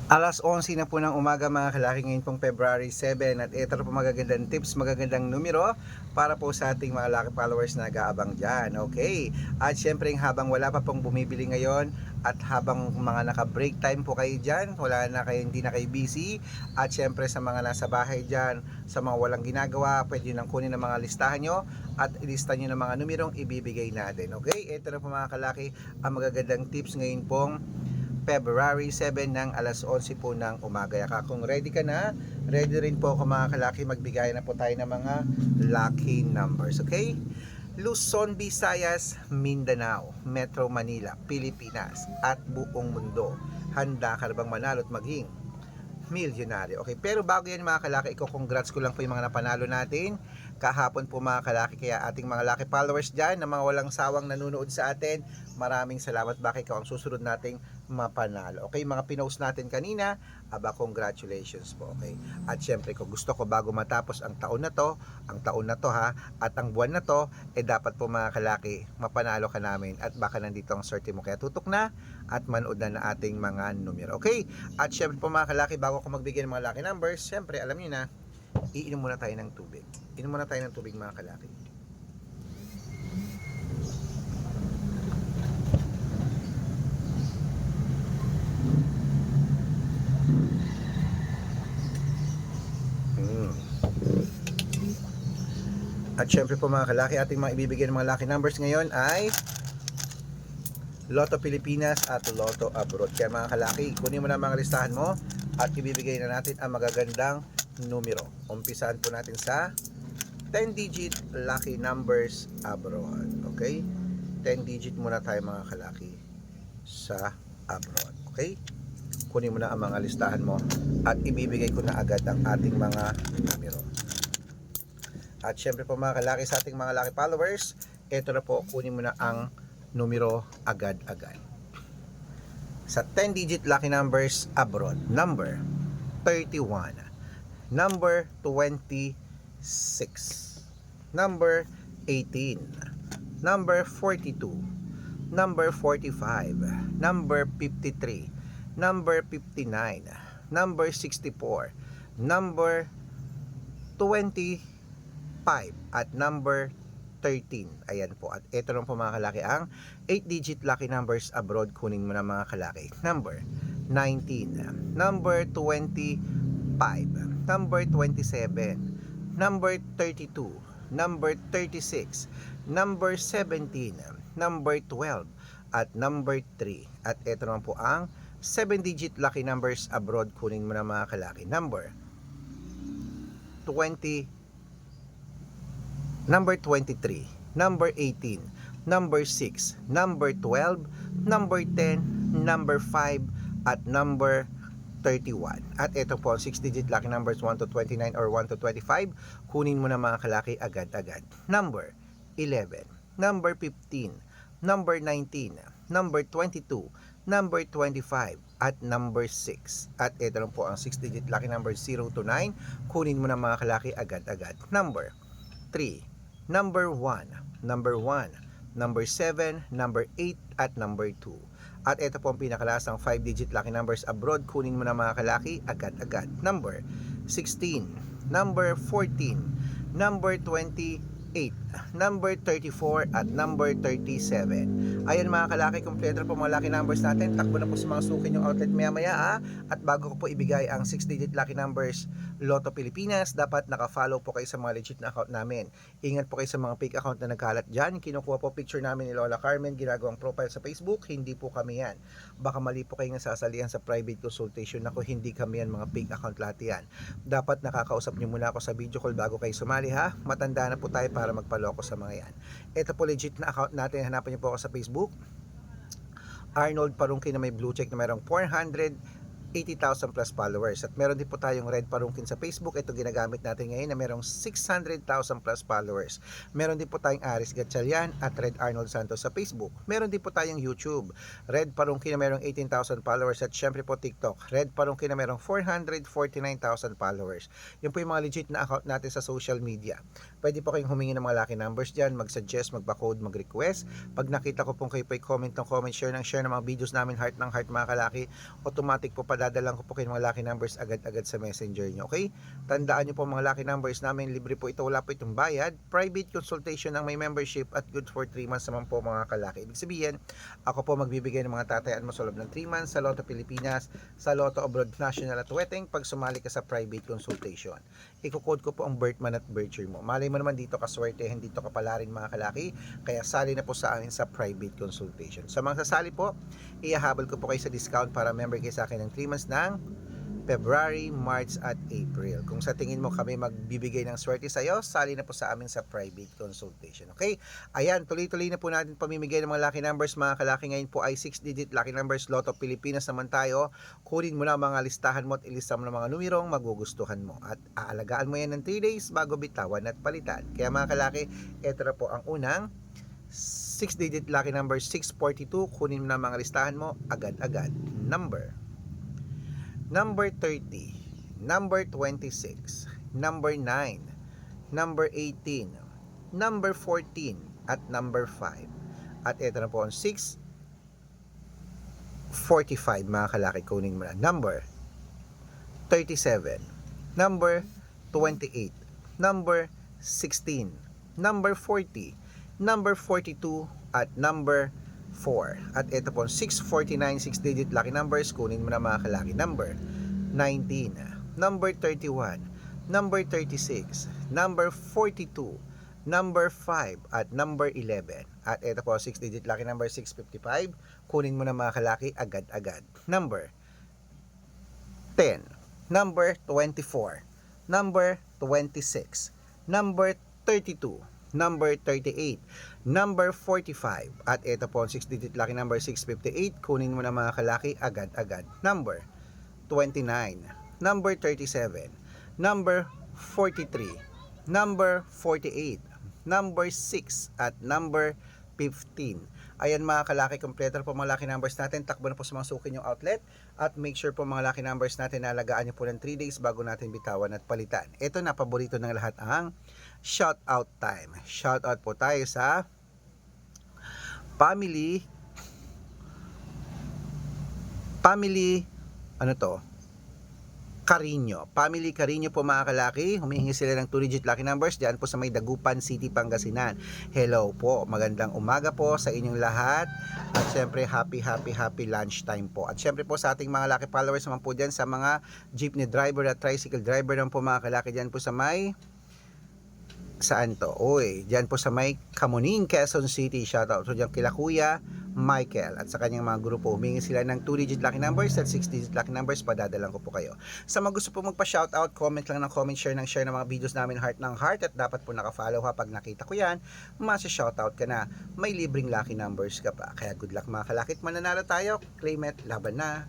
Alas 11 na po ng umaga mga kalaki, ngayon pong February 7, at ito na po magagandang tips, magagandang numero para po sa ating mga lucky followers na nag-aabang dyan. Okay, at syempre habang wala pa pong bumibili ngayon at habang mga naka-break time po kayo dyan, wala na kayo, hindi na kayo busy, at syempre sa mga nasa bahay dyan, sa mga walang ginagawa, pwede nang kunin ng mga listahan nyo at ilista nyo ng mga numerong ibibigay natin. Okay, ito na po mga kalaki ang magagandang tips ngayon pong February 7 ng alas 11 po ng umaga. Kung ready ka na, ready rin po ako mga kalaki, magbigay na po tayo ng mga lucky numbers. Okay? Luzon, Visayas, Mindanao, Metro Manila, Pilipinas at buong mundo. Handa ka na bang manalo at maging milyonaryo? Okay, pero bago yan mga kalaki, congrats ko lang po yung mga napanalo natin kahapon po mga kalaki. Kaya ating mga lucky followers dyan na mga walang sawang nanonood sa atin, maraming salamat. Bakit ikaw ang susunod nating mapanalo. Okay, mga pinost natin kanina, congratulations po. Okay, at syempre kung gusto ko bago matapos ang taon na to ha, at ang buwan na to, dapat po mga kalaki, mapanalo ka namin at baka nandito ang swerte mo. Kaya tutok na at manood na ating mga numero. Okay, at syempre po mga kalaki, bago ko magbigay ng mga lucky numbers, syempre alam niyo na, iinom muna tayo ng tubig. Inom muna tayo ng tubig mga kalaki. At syempre po mga kalaki, ating mga ibibigay ng mga lucky numbers ngayon ay Lotto Pilipinas at Lotto Abroad. Kaya mga kalaki, kunin mo na mga listahan mo at ibibigay na natin ang magagandang numero. Umpisahan po natin sa 10-digit lucky numbers abroad. Okay? 10-digit muna tayo mga kalaki sa abroad. Okay? Kunin mo na ang mga listahan mo at ibibigay ko na agad ang ating mga numero. At syempre po mga kalaki, sa ating mga lucky followers, ito na po, kunin mo na ang numero agad-agad. Sa 10-digit lucky numbers abroad, number 31, number 26, number 18, number 42, number 45, number 53, number 59, number 64, number 25, at number 13. Ayan po. At ito lang po mga kalaki ang 8-digit lucky numbers abroad. Kunin mo na mga kalaki. Number 19, number 25, number 27, number 32, number 36, number 17, number 12, at number 3. At ito naman po ang 7-digit lucky numbers abroad. Kunin mo na mga kalaki. Number 20, number 23, number 18, number 6, number 12, number 10, number 5, at number 31. At ito po ang 6-digit lucky numbers 1 to 29 or 1 to 25. Kunin mo na mga kalaki agad-agad. Number 11, number 15, number 19, number 22, number 25, at number 6. At ito lang po ang 6-digit lucky numbers 0 to 9. Kunin mo na mga kalaki agad-agad. Number 3, number 1, number 1, number 7, number 8, at number 2. At ito po ang pinakalasang 5-digit lucky numbers abroad. Kunin mo na mga kalaki agad-agad. Number 16, number 14, number 28, number 34, at number 37. Ayan mga kalaki, kompleto po mga lucky numbers natin. Takbo na po sa mga suki yung outlet maya-maya. At bago ko po ibigay ang 6-digit lucky numbers Lotto Pilipinas, dapat naka-follow po kayo sa mga legit na account namin. Ingat po kayo sa mga fake account na nagkalat dyan. Kinukuha po picture namin ni Lola Carmen, ginagawang profile sa Facebook. Hindi po kami yan. Baka mali po kayong nasasalihan sa private consultation. Ako, hindi kami yan, mga fake account lahat yan. Dapat nakakausap nyo muna ako sa video call bago kayo sumali ha. Matanda na po tayo para magpaloko sa mga yan. Ito po legit na account natin. Hanapan nyo po ako sa Facebook, Arnold Parungkin, na may blue check na mayroong 480,000 plus followers. At meron din po tayong Red Parungkin sa Facebook. Ito ginagamit natin ngayon na merong 600,000 plus followers. Meron din po tayong Aris Gatchalian at Red Arnold Santos sa Facebook. Meron din po tayong YouTube, Red Parungkin, na merong 18,000 followers. At syempre po TikTok, Red Parungkin, na merong 449,000 followers. Yun po yung mga legit na account natin sa social media. Pwede po kayong humingi ng mga lucky numbers dyan, mag-suggest, magpa-code, mag-request. Pag nakita ko pong kayo po comment ng comment, share ng mga videos namin, heart ng heart mga kalaki, automatic po pa padadalan ko po kayo mga lucky numbers agad-agad sa messenger nyo, okay? Tandaan nyo po mga lucky numbers namin, libre po ito, wala po itong bayad. Private consultation ang may membership at good for 3 months naman po mga kalaki. Ibig sabihin, ako po magbibigay ng mga tatayaan mo sa loob ng 3 months sa Lotto Pilipinas, sa Lotto Abroad National at Weteng pag sumali ka sa private consultation. Iko-code ko po ang birth month at birth year mo. Malay mo naman dito kaswertehin, dito ka pala rin mga kalaki, kaya sali na po sa amin sa private consultation. Sa mga sasali po, ihahabol ko po kayo sa discount para member kayo sa akin ng 3 months ng February, March at April. Kung sa tingin mo kami magbibigay ng swerte sa iyo, sali na po sa amin sa private consultation. Okay? Ayan, tuloy-tuloy na po natin pamimigay ng mga lucky numbers mga kalaki. Ngayon po ay 6-digit lucky numbers, Lotto Pilipinas naman tayo. Kunin mo na mga listahan mo at ilista mo na mga numerong magugustuhan mo. At aalagaan mo yan ng 3 days bago bitawan at palitan. Kaya mga kalaki, ito na po ang unang 6-digit lucky number 642. Kunin mo na mga listahan mo agad-agad. Number 30, number 26, number 9, number 18, number 14, at number 5. At ito na po ang 645 mga kalaki. Kunin mo na. Number 37, number 28, number 16, number 40, number 42, at number 4. At ito po 649, 6-digit lucky numbers. Kunin mo na mga kalaki. Number 19, number 31, number 36, number 42, number 5, at number 11. At ito po 6-digit lucky number 655. Kunin mo na mga kalaki agad-agad. Number 10, number 24, number 26, number 32, number 38, number 45, at ito po ang 6-digit lucky number 658. Kunin mo na mga kalaki agad-agad. Number 29, number 37, number 43, number 48, number 6, at number 15. Ayan mga kalaki, kompleto po mga lucky numbers natin. Takbo na po sa mga suki yung outlet. At make sure po mga lucky numbers natin na alagaan nyo po ng 3 days bago natin bitawan at palitan. Ito na, paborito ng lahat ang shout out time. Shout out po tayo sa family, Carino. Family Carino po mga kalaki. Humihingi sila ng 2-digit lucky numbers diyan po sa may Dagupan City, Pangasinan. Hello po. Magandang umaga po sa inyong lahat. At syempre happy lunchtime po. At syempre po sa ating mga lucky followers naman po diyan sa mga jeepney driver at tricycle driver naman po mga kalaki diyan po sa may saan to? Uy, diyan po sa may Kamuning, Quezon City. Shoutout so diyan kila Kuya Michael at sa kanyang mga grupo. Humingi sila ng 2-digit lucky numbers at 6-digit lucky numbers. Padadalan ko po kayo. Sa mga gusto po magpa-shoutout, comment lang ng comment, share ng mga videos namin, heart ng heart, at dapat po naka-follow ha. Pag nakita ko yan, masa-shoutout ka na. May libreng lucky numbers ka pa. Kaya good luck mga kalakit. Mananalo tayo. Claim it. Laban na.